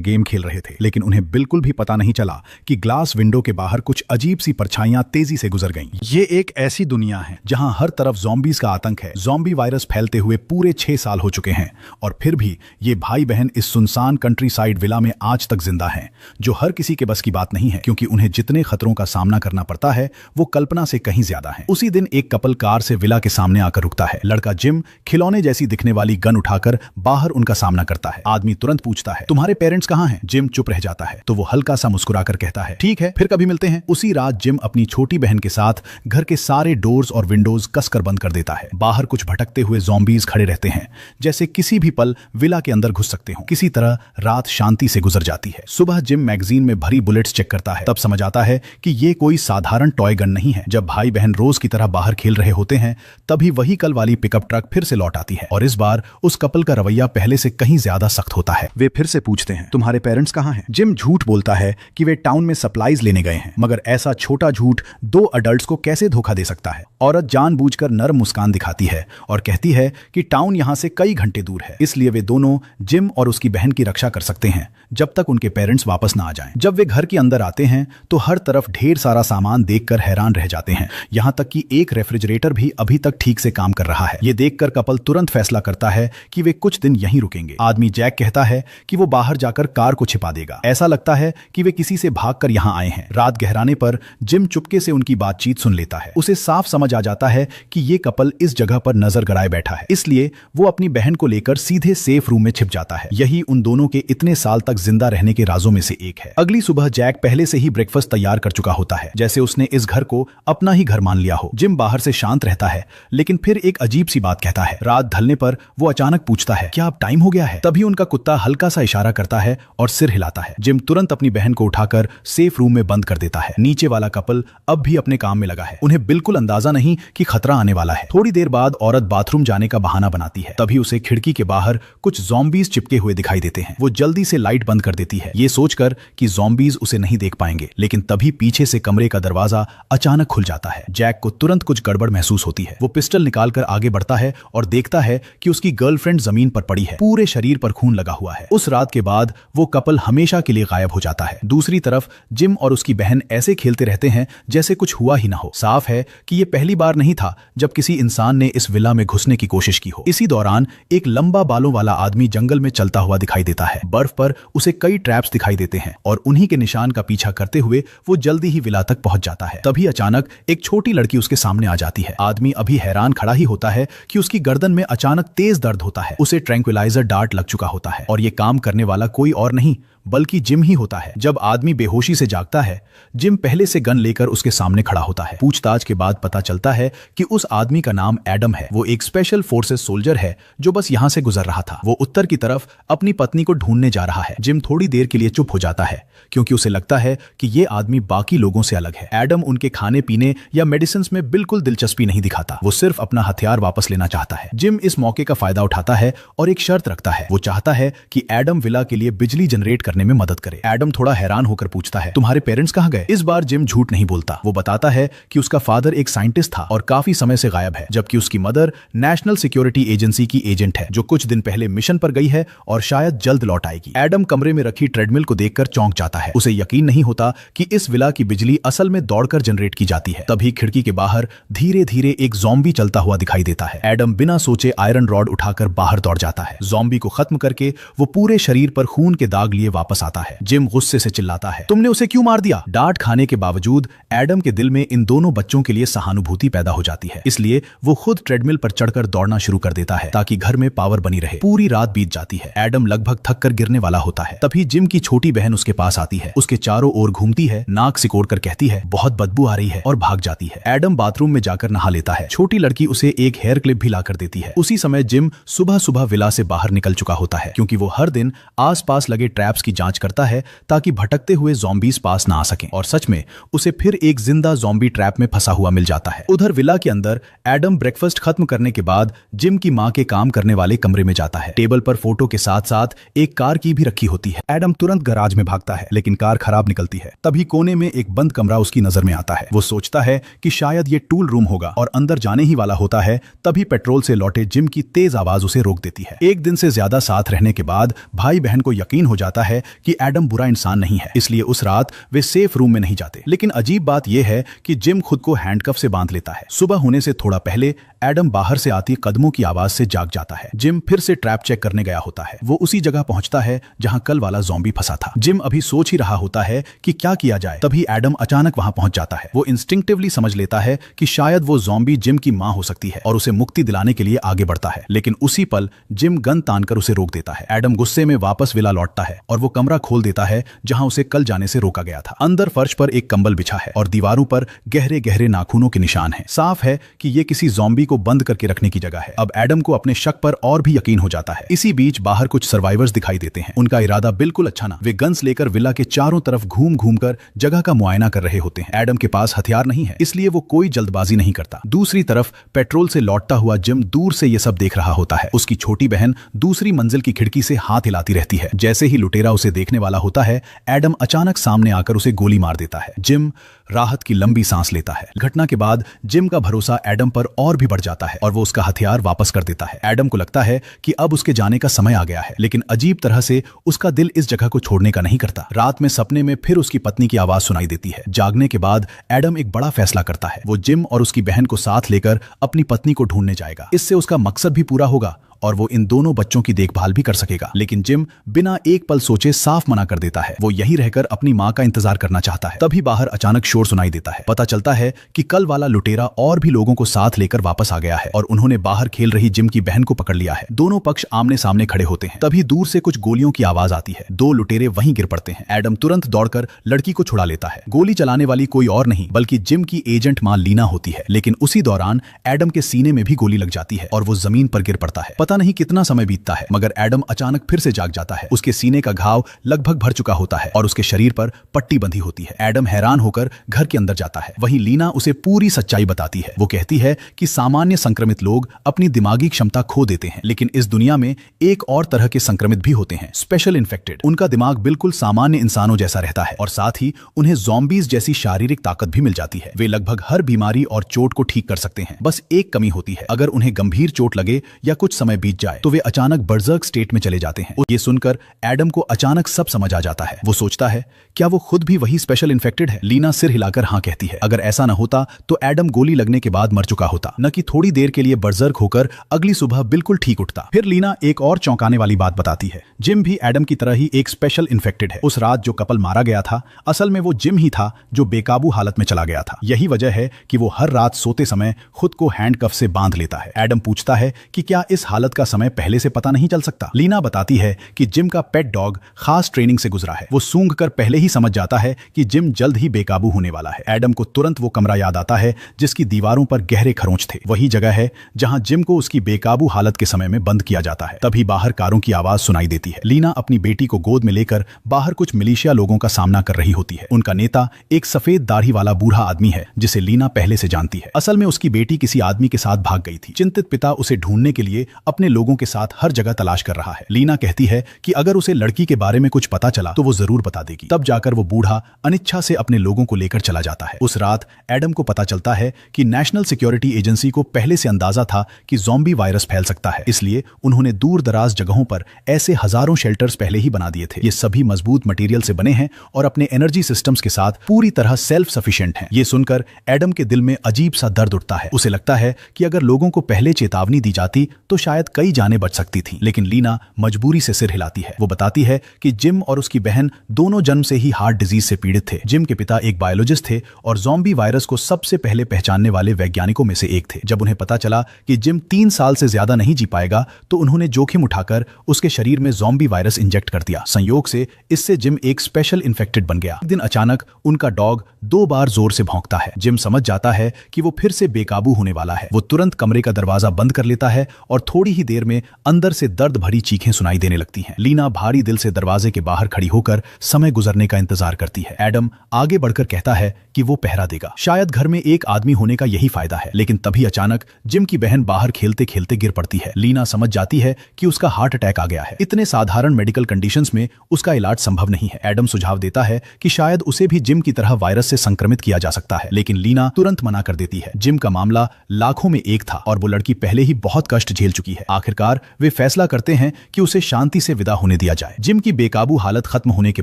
Game खेल रहे थे, लेकिन उन्हें बिल्कुल भी पता नहीं चला कि ग्लास विंडो के बाहर कुछ अजीब सी परछाइयां तेजी से गुजर गईं। ये एक ऐसी दुनिया है जहां हर तरफ ज़ॉम्बीज का आतंक है। ज़ॉम्बी वायरस फैलते हुए पूरे 6 साल हो चुके हैं और फिर भी ये भाई बहन इस सुनसान कंट्री साइड विला में आज तक जिंदा हैं, जो हर किसी के बस की बात नहीं है, क्योंकि उन्हें जितने खतरों का सामना करना पड़ता है वो कल्पना से कहीं ज्यादा है। उसी दिन एक कपल कार से विला के सामने आकर रुकता है। लड़का जिम खिलौने जैसी दिखने वाली गन उठाकर बाहर उनका सामना करता है। आदमी तुरंत पूछता है, तुम्हारे पेरेंट्स कहाँ हैं? जिम चुप रह जाता है तो वो हल्का सा मुस्कुराकर कहता है, ठीक है, फिर कभी मिलते हैं। उसी रात जिम अपनी छोटी बहन के साथ घर के सारे डोर्स और विंडोज कसकर बंद कर देता है। बाहर कुछ भटकते हुए ज़ॉम्बीज खड़े रहते हैं, जैसे किसी भी पल विला के अंदर घुस सकते हो। किसी तरह रात शांति से गुजर जाती है। सुबह जिम मैगजीन में भरी बुलेट्स चेक करता है, तब समझ आता है कि ये कोई साधारण टॉय गन नहीं है। जब भाई बहन रोज की तरह बाहर खेल रहे होते हैं, तभी वही कल वाली पिकअप ट्रक फिर से लौट आती है और इस बार उस कपल का रवैया पहले से कहीं ज्यादा सख्त होता है। वे फिर से पूछते हैं, तुम्हारे पेरेंट्स कहाँ हैं? जिम झूठ बोलता है कि वे टाउन में सप्लाईज लेने गए हैं, मगर ऐसा छोटा झूठ 2 अडल्ट्स को कैसे धोखा दे सकता है? औरत जानबूझकर नर्म मुस्कान दिखाती है और कहती है कि टाउन यहां से कई घंटे दूर है, इसलिए वे दोनों जिम और उसकी बहन की रक्षा कर सकते हैं जब तक उनके पेरेंट्स वापस ना आ जाएं। जब वे घर के अंदर आते हैं तो हर तरफ ढेर सारा सामान देखकर हैरान रह जाते हैं, यहां तक कि एक रेफ्रिजरेटर भी अभी तक ठीक से काम कर रहा है। ये देखकर कपल तुरंत फैसला करता है कि वे कुछ दिन यहीं रुकेंगे। आदमी जैक कहता है कि वो बाहर जाकर कार को छिपा देगा। ऐसा लगता है कि वे किसी से भागकर यहां आए हैं। रात गहराने पर जिम चुपके से उनकी बातचीत सुन लेता है। उसे साफ समझ आ जाता है कि ये कपल इस जगह पर नजर गड़ाए बैठा है, इसलिए वो अपनी बहन को लेकर सीधे सेफ रूम में छिप जाता है। यही उन दोनों के इतने साल तक जिंदा रहने के राजों में से एक है। अगली सुबह जैक पहले से ही ब्रेकफास्ट तैयार कर चुका होता है, जैसे उसने इस घर को अपना ही घर मान लिया हो। जिम बाहर से शांत रहता है, लेकिन फिर एक अजीब सी बात कहता है। रात ढलने पर वो अचानक पूछता है, क्या अब टाइम हो गया है? तभी उनका कुत्ता हल्का सा इशारा करता है और सिर हिलाता है। जिम तुरंत अपनी बहन को उठाकर सेफ रूम में बंद कर देता है। नीचे वाला कपल अब भी अपने काम में लगा है। उन्हें बिल्कुल अंदाजा नहीं कि खतरा आने वाला है। थोड़ी देर बाद औरत बाथरूम जाने का बहाना बनाती है, तभी उसे खिड़की के बाहर कुछ ज़ॉम्बीज चिपके हुए दिखाई देते हैं। वो जल्दी से लाइट बंद कर देती है, ये सोचकर कि ज़ॉम्बीज उसे नहीं देख पाएंगे, लेकिन तभी पीछे से कमरे का दरवाजा अचानक खुल जाता है। जैक को तुरंत कुछ गड़बड़ महसूस होती है। वो पिस्टल निकालकर आगे बढ़ता है और देखता है कि उसकी गर्लफ्रेंड जमीन पर पड़ी है, पूरे शरीर पर खून लगा हुआ है। उस रात के बाद वो कपल हमेशा के लिए गायब हो जाता है। दूसरी तरफ जिम और उसकी बहन ऐसे खेलते रहते हैं जैसे कुछ हुआ ही ना हो। साफ है कि ये पहली बार नहीं था जब किसी इंसान ने इस विला में घुसने की कोशिश की हो। इसी दौरान एक लंबा बालों वाला आदमी जंगल में चलता हुआ दिखाई देता है। बर्फ पर उसे कई ट्रैप्स दिखाई देते हैं और उन्हीं के निशान का पीछा करते हुए वो जल्दी ही विला तक पहुंच जाता है। तभी अचानक एक छोटी लड़की उसके सामने आ जाती है। आदमी अभी हैरान खड़ा ही होता है कि उसकी गर्दन में अचानक तेज दर्द होता है। उसे ट्रैंक्विलाइजर डार्ट लग चुका होता है और ये काम करने वाला कोई और नहीं बल्कि जिम ही होता है। जब आदमी बेहोशी से जागता है, जिम पहले से गन लेकर उसके सामने खड़ा होता है। पूछताछ के बाद पता चलता है कि उस आदमी का नाम एडम है। वो एक स्पेशल फोर्सेस सोल्जर है जो बस यहाँ से गुजर रहा था। वो उत्तर की तरफ अपनी पत्नी को ढूंढने जा रहा है। जिम थोड़ी देर के लिए चुप हो जाता है क्योंकि उसे लगता है कि ये आदमी बाकी लोगों से अलग है। एडम उनके खाने पीने या मेडिसिन में बिल्कुल दिलचस्पी नहीं दिखाता। वो सिर्फ अपना हथियार वापस लेना चाहता है। जिम इस मौके का फायदा उठाता है और एक शर्त रखता है। वो चाहता है कि एडम विला के लिए बिजली जनरेट करने में मदद करे। एडम थोड़ा हैरान होकर पूछता है, तुम्हारे पेरेंट्स कहाँ गए? इस बार जिम झूठ नहीं बोलता। वो बताता है कि उसका फादर एक साइंटिस्ट था और काफी समय से गायब है, जबकि उसकी मदर नेशनल सिक्योरिटी एजेंसी की एजेंट है जो कुछ दिन पहले मिशन पर गई है और शायद जल्द लौट आएगी। एडम कमरे में रखी ट्रेडमिल को देखकर चौंक जाता है। उसे यकीन नहीं होता कि इस विला की बिजली असल में दौड़कर जनरेट की जाती है। तभी खिड़की के बाहर धीरे धीरे एक ज़ॉम्बी चलता हुआ दिखाई देता है। एडम बिना सोचे आयरन रॉड उठाकर बाहर दौड़ जाता है। ज़ॉम्बी को खत्म करके वो पूरे शरीर पर खून के दाग लिए वापस आता है। जिम गुस्से से चिल्लाता है, तुमने उसे क्यों मार दिया? डांट खाने के बावजूद एडम के दिल में इन दोनों बच्चों के लिए सहानुभूति पैदा हो जाती है, इसलिए वो खुद ट्रेडमिल पर चढ़कर दौड़ना शुरू कर देता है ताकि घर में पावर बनी रहे। पूरी रात बीत जाती है। एडम लगभग थक कर गिरने वाला होता है। तभी जिम की छोटी बहन उसके पास आती है, उसके चारों ओर घूमती है, नाक सिकोड़कर कहती है, बहुत बदबू आ रही है, और भाग जाती है। एडम बाथरूम में जाकर नहा लेता है। छोटी लड़की उसे एक हेयर क्लिप भी लाकर देती है। उसी समय जिम सुबह सुबह विला से बाहर निकल चुका होता है क्योंकि वो हर दिन आसपास लगे ट्रैप्स की जांच करता है ताकि भटकते हुए ज़ॉम्बीज पास ना आ सकें। और सच में उसे फिर एक जिंदा ज़ॉम्बी ट्रैप में फंसा हुआ मिल जाता है। उधर विला के अंदर एडम ब्रेकफास्ट खत्म करने के बाद जिम की मां के काम करने वाले कमरे में जाता है। टेबल पर फोटो के साथ साथ एक कार की भी रखी होती है। एडम तुरंत गैराज में भागता है, लेकिन कार खराब निकलती है। तभी कोने में एक बंद कमरा उसकी नजर में आता है। वो सोचता है कि शायद ये टूल रूम होगा और अंदर जाने ही वाला होता है, तभी पेट्रोल से लौटे जिम की तेज आवाज उसे रोक देती है। एक दिन से ज्यादा साथ रहने के बाद भाई बहन को यकीन हो जाता है है कि एडम बुरा इंसान नहीं है, इसलिए उस रात वे सेफ रूम में नहीं जाते। लेकिन अजीब बात यह है कि जिम खुद को हैंडकफ से बांध लेता है। सुबह होने से थोड़ा पहले एडम बाहर से आती कदमों की आवाज से जाग जाता है। जिम फिर से ट्रैप चेक करने गया होता है। वो उसी जगह पहुंचता है जहां कल वाला ज़ॉम्बी फंसा था। जिम अभी सोच ही रहा होता है कि क्या किया जाए, तभी एडम अचानक वहां पहुंच जाता है। वो इंस्टिंक्टिवली समझ लेता है कि शायद वो ज़ॉम्बी जिम की मां हो सकती है और उसे मुक्ति दिलाने के लिए आगे बढ़ता है। लेकिन उसी पल जिम गन तानकर उसे रोक देता है। एडम गुस्से में वापस विला लौटता है और वो कमरा खोल देता है जहां उसे कल जाने से रोका गया था। अंदर फर्श पर एक कंबल बिछा है और दीवारों पर गहरे गहरे नाखूनों के निशान हैं। साफ है कि ये किसी ज़ॉम्बी को बंद करके रखने की जगह है। अब एडम को अपने शक पर और भी यकीन हो जाता है। इसी बीच बाहर कुछ सर्वाइवर्स दिखाई देते हैं। उनका इरादा बिल्कुल अच्छा ना। वे गन्स लेकर विला के चारों तरफ घूम घूम कर जगह का मुआयना कर रहे होते हैं। एडम के पास हथियार नहीं है, इसलिए वो कोई जल्दबाजी नहीं करता। दूसरी तरफ पेट्रोल से लौटता हुआ जिम दूर से ये सब देख रहा होता है। उसकी छोटी बहन दूसरी मंजिल की खिड़की से हाथ हिलाती रहती है। जैसे ही लुटेरा उसे देखने वाला होता है, एडम अचानक सामने आकर उसे गोली मार देता है। जिम राहत की लंबी सांस लेता है। घटना के बाद जिम का भरोसा एडम पर और भी बढ़ जाता है और वो उसका हथियार वापस कर देता है। एडम को लगता है कि अब उसके जाने का समय आ गया है, लेकिन अजीब तरह से उसका दिल इस जगह को छोड़ने का नहीं करता। रात में सपने में फिर उसकी पत्नी की आवाज सुनाई देती है। जागने के बाद एडम एक बड़ा फैसला करता है। वो जिम और उसकी बहन को साथ लेकर अपनी पत्नी को ढूंढने जाएगा। इससे उसका मकसद भी पूरा होगा और वो इन दोनों बच्चों की देखभाल भी कर सकेगा। लेकिन जिम बिना एक पल सोचे साफ मना कर देता है। वो यहीं रहकर अपनी मां का इंतजार करना चाहता है। तभी बाहर अचानक शोर सुनाई देता है। पता चलता है कि कल वाला लुटेरा और भी लोगों को साथ लेकर वापस आ गया है और उन्होंने बाहर खेल रही जिम की बहन को पकड़ लिया है। दोनों पक्ष आमने सामने खड़े होते हैं। तभी दूर से कुछ गोलियों की आवाज आती है। दो लुटेरे वहीं गिर पड़ते हैं। एडम तुरंत दौड़कर लड़की को छुड़ा लेता है। गोली चलाने वाली कोई और नहीं बल्कि जिम की एजेंट मां लीना होती है। लेकिन उसी दौरान एडम के सीने में भी गोली लग जाती है और वो जमीन पर गिर पड़ता है। पता नहीं कितना समय बीतता है, मगर एडम अचानक फिर से जाग जाता है। उसके सीने का घाव लगभग भर चुका होता है और उसके शरीर पर पट्टी बंधी होती है। एडम हैरान होकर घर के अंदर जाता है। वहीं लीना उसे पूरी सच्चाई बताती है। वो कहती है कि सामान्य संक्रमित लोग अपनी दिमागी क्षमता खो देते हैं, लेकिन इस दुनिया में एक और तरह के संक्रमित भी होते हैं, स्पेशल इन्फेक्टेड। उनका दिमाग बिल्कुल सामान्य इंसानों जैसा रहता है और साथ ही उन्हें ज़ॉम्बीज जैसी शारीरिक ताकत भी मिल जाती है। वे लगभग हर बीमारी और चोट को ठीक कर सकते हैं। बस एक कमी होती है, अगर उन्हें गंभीर चोट लगे या कुछ समय बीत जाए तो वे अचानक बर्जर्क स्टेट में चले जाते हैं। ये सुनकर एडम को अचानक सब समझ आ जाता है। वो सोचता है, क्या वो खुद भी वही स्पेशल इन्फेक्टेड है? लीना सिर हिलाकर हाँ कहती है। अगर ऐसा न होता तो एडम गोली लगने के बाद मर चुका होता, न कि थोड़ी देर के लिए बर्जर्क होकर अगली सुबह बिल्कुल ठीक उठता। फिर लीना एक और चौंकाने वाली बात बताती है। जिम भी एडम की तरह ही एक स्पेशल इन्फेक्टेड है। उस रात जो कपल मारा गया था, असल में वो जिम ही था जो बेकाबू हालत में चला गया था। यही वजह है कि वो हर रात सोते समय खुद को हैंडकफ से बांध लेता है। एडम पूछता है कि क्या इस हालत का समय पहले से पता नहीं चल सकता? लीना बताती है कि जिम का पेट डॉग खास ट्रेनिंग से गुजरा है। वो सूंघ कर पहले ही समझ जाता है कि जिम जल्द ही बेकाबू होने वाला है। एडम को तुरंत वो कमरा याद आता है जिसकी दीवारों पर गहरे खरोंच थे। वही जगह है जहां जिम को उसकी बेकाबू हालत के समय में बंद किया जाता है। तभी बाहर कारों की आवाज सुनाई देती है। लीना अपनी बेटी को गोद में लेकर बाहर कुछ मिलिशिया लोगों का सामना कर रही होती है। उनका नेता एक सफेद दाढ़ी वाला बूढ़ा आदमी है जिसे लीना पहले से जानती है। असल में उसकी बेटी किसी आदमी के साथ भाग गई थी। चिंतित पिता उसे ढूंढने के लिए अपने लोगों के साथ हर जगह तलाश कर रहा है। लीना कहती है कि अगर उसे लड़की के बारे में कुछ पता चला तो वो जरूर बता देगी। तब जाकर वो बूढ़ा अनिच्छा से अपने लोगों को लेकर चला जाता है। उस रात एडम को पता चलता है कि नेशनल सिक्योरिटी एजेंसी को पहले से अंदाजा था कि ज़ॉम्बी वायरस फैल सकता है, इसलिए उन्होंने दूर दराज जगहों पर ऐसे हजारों शेल्टर्स पहले ही बना दिए थे। ये सभी मजबूत मटेरियल से बने हैं और अपने एनर्जी सिस्टम्स के साथ पूरी तरह सेल्फ सफिशिएंट हैं। ये सुनकर एडम के दिल में अजीब सा दर्द उठता है। उसे लगता है कि अगर लोगों को पहले चेतावनी दी जाती तो शायद कई जानें बच सकती थीं। लेकिन लीना मजबूरी से सिर हिलाती है। वो बताती है कि जिम और उसकी बहन दोनों जन्म से ही हार्ट डिजीज से पीड़ित थे। जिम के पिता एक बायोलॉजिस्ट थे और ज़ॉम्बी वायरस को सबसे पहले पहचानने वाले वैज्ञानिकों में से एक थे। जब उन्हें पता चला कि जिम 3 साल से ज्यादा नहीं जी पाएगा तो उन्होंने जोखिम उठाकर उसके शरीर में ज़ॉम्बी वायरस इंजेक्ट कर दिया। संयोग से इससे जिम एक स्पेशल इन्फेक्टेड बन गया। एक दिन अचानक उनका डॉग 2 बार जोर से भौंकता है। जिम समझ जाता है कि वो फिर से बेकाबू होने वाला है। वो तुरंत कमरे का दरवाजा बंद कर लेता है और थोड़ी ही देर में अंदर से दर्द भरी चीखें सुनाई देने लगती हैं। लीना भारी दिल से दरवाजे के बाहर खड़ी होकर समय गुजरने का इंतजार करती है। एडम आगे बढ़कर कहता है कि वो पहरा देगा। शायद घर में एक आदमी होने का यही फायदा है। लेकिन तभी अचानक जिम की बहन बाहर खेलते खेलते गिर पड़ती है। लीना समझ जाती है कि उसका हार्ट अटैक आ गया है। इतने साधारण मेडिकल कंडीशंस में उसका इलाज संभव नहीं है। एडम सुझाव देता है कि शायद उसे भी जिम की तरह वायरस से संक्रमित किया जा सकता है, लेकिन लीना तुरंत मना कर देती है। जिम का मामला लाखों में एक था और वो लड़की पहले ही बहुत कष्ट झेल चुकी है। है। आखिरकार वे फैसला करते हैं कि उसे शांति से विदा होने दिया जाए। जिम की बेकाबू हालत खत्म होने के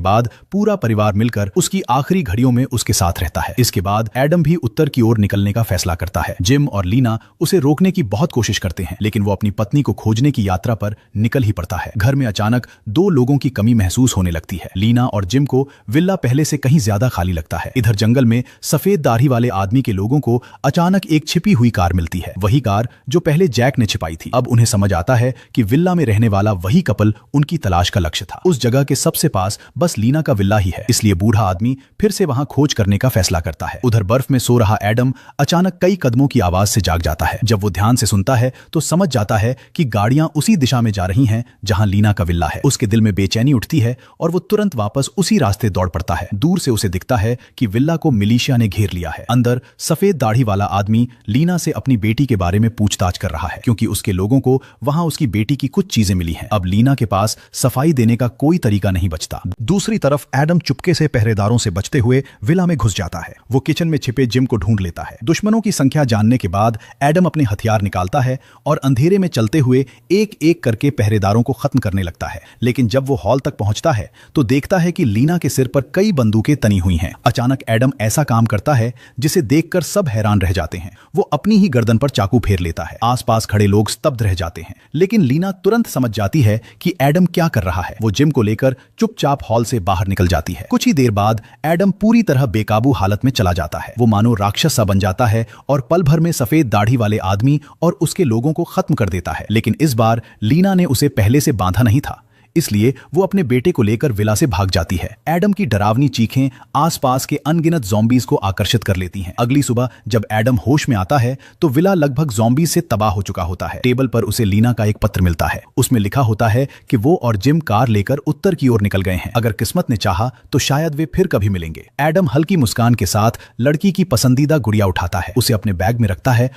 बाद पूरा परिवार मिलकर उसकी आखिरी घड़ियों में उसके साथ रहता है। इसके बाद एडम भी उत्तर की ओर निकलने का फैसला करता है। जिम और लीना उसे रोकने की बहुत कोशिश करते हैं, लेकिन वो अपनी पत्नी को खोजने की यात्रा पर निकल ही पड़ता है। घर में अचानक दो लोगों की कमी महसूस होने लगती है। लीना और जिम को विला पहले से कहीं ज्यादा खाली लगता है। इधर जंगल में सफेद दाढ़ी वाले आदमी के लोगों को अचानक एक छिपी हुई कार मिलती है, वही कार जो पहले जैक ने छिपाई थी। अब उन्हें समझ आता है कि विला में रहने वाला वही कपल उनकी तलाश का लक्ष्य था। उस जगह के सबसे पास बस लीना का विला ही है, इसलिए बूढ़ा आदमी फिर से वहां खोज करने का फैसला करता है। उधर बर्फ में सो रहा एडम अचानक कई कदमों की आवाज से जाग जाता है। जब वो ध्यान से सुनता है तो समझ जाता है कि गाड़ियां उसी दिशा में जा रही हैं जहां लीना का विला है। उसके दिल में बेचैनी उठती है और वो तुरंत वापस उसी रास्ते दौड़ पड़ता है। दूर से उसे दिखता है कि विला को मिलिशिया ने घेर लिया है। अंदर सफेद दाढ़ी वाला आदमी लीना से अपनी बेटी के बारे में पूछताछ कर रहा है, क्योंकि उसके लोगों को वहां उसकी बेटी की कुछ चीजें मिली हैं। अब लीना के पास सफाई देने का कोई तरीका नहीं बचता। दूसरी तरफ एडम चुपके से पहरेदारों से बचते हुए विला में घुस जाता है। वो किचन में छिपे जिम को ढूंढ लेता है। दुश्मनों की संख्या जानने के बाद एडम अपने हथियार निकालता है और अंधेरे में चलते हुए एक एक करके पहरेदारों को खत्म करने लगता है। लेकिन जब वो हॉल तक पहुंचता है तो देखता है कि लीना के सिर पर कई बंदूकें तनी हुई हैं। अचानक एडम ऐसा काम करता है जिसे देखकर सब हैरान रह जाते हैं। वो अपनी ही गर्दन पर चाकू फेर लेता है। आसपास खड़े लोग स्तब्ध रह जाते हैं, लेकिन लीना तुरंत समझ जाती है कि एडम क्या कर रहा है। वो जिम को लेकर चुपचाप हॉल से बाहर निकल जाती है। कुछ ही देर बाद एडम पूरी तरह बेकाबू हालत में चला जाता है। वो मानो राक्षस सा बन जाता है और पल भर में सफेद दाढ़ी वाले आदमी और उसके लोगों को खत्म कर देता है। लेकिन इस बार लीना ने उसे पहले से बांधा नहीं था, इसलिए वो अपने बेटे को लेकर विला से भाग जाती है। एडम की डरावनी चीखें आसपास के अनगिनत ज़ॉम्बीज को आकर्षित कर लेती हैं। अगली सुबह जब एडम होश में आता है तो विला लगभग ज़ॉम्बीज से तबाह हो चुका होता है। टेबल पर उसे लीना का एक पत्र मिलता है। उसमें लिखा होता है कि वो और जिम कार लेकर उत्तर की ओर निकल गए हैं। अगर किस्मत ने चाहा तो शायद वे फिर कभी मिलेंगे। एडम हल्की मुस्कान के साथ लड़की की पसंदीदा गुड़िया उठाता है, उसे अपने बैग में रखता है